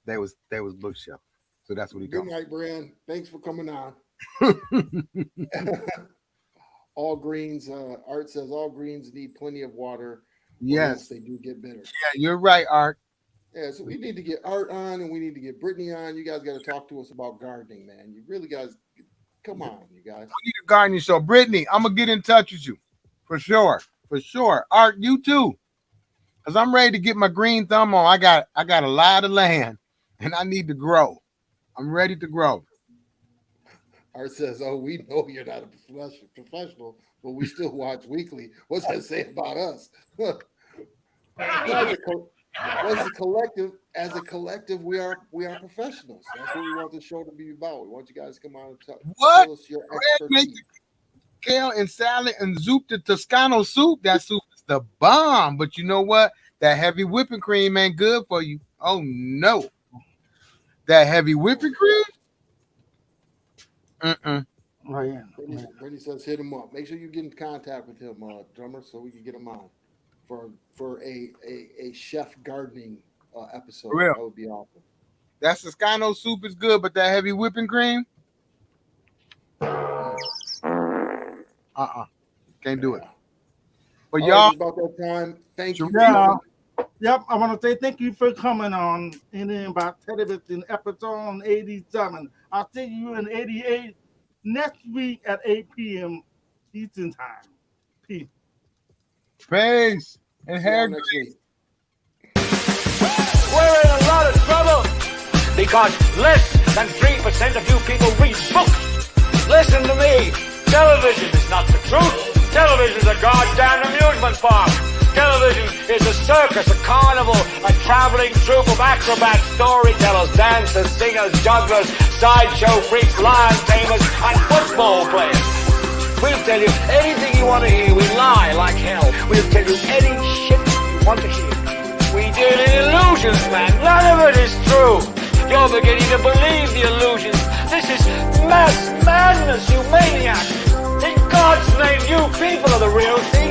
bookshelf. So that's what he called. Good night, Brand. Thanks for coming on. All greens, Art says all greens need plenty of water. Yes, they do get bitter. Yeah, you're right, Art. Yeah, so we need to get Art on and we need to get Brittany on. You guys got to talk to us about gardening, man. You really guys, come on, you guys. We need a gardening show. Brittany, I'm gonna get in touch with you for sure. For sure. Art, you too. Because I'm ready to get my green thumb on. I got a lot of land and I need to grow. I'm ready to grow. Art says, oh, we know you're not a professional, but we still watch weekly. What's that say about us? As a collective, we are professionals. That's what we want the show to be about. We want you guys to come on and tell us your expertise. Kale and salad and soup, the Toscano soup. That soup is the bomb. But you know what? That heavy whipping cream ain't good for you. Oh no. That heavy whipping cream? Right. Brittany says hit him up. Make sure you get in contact with him, drummer, so we can get him on for a chef gardening episode. Real. That would be awesome. That Toscano soup is good, but that heavy whipping cream? Can't do it. But y'all, about that time. Thank you. Yeah. Yep, I want to say thank you for coming on Indian Box Television episode 87. I'll see you in 88 next week at 8 p.m. Eastern Time. Peace. Peace. And hair next week. We're in a lot of trouble because less than 3% of you people read books. Listen to me. Television is not the truth. Television is a goddamn amusement park. Television is a circus, a carnival, a traveling troupe of acrobats, storytellers, dancers, singers, jugglers, sideshow freaks, lion tamers, and football players. We'll tell you anything you want to hear. We lie like hell. We'll tell you any shit you want to hear. We deal in illusions, man. None of it is true. You're beginning to believe the illusions. This is mass madness, you maniacs. In God's name, you people are the real thing.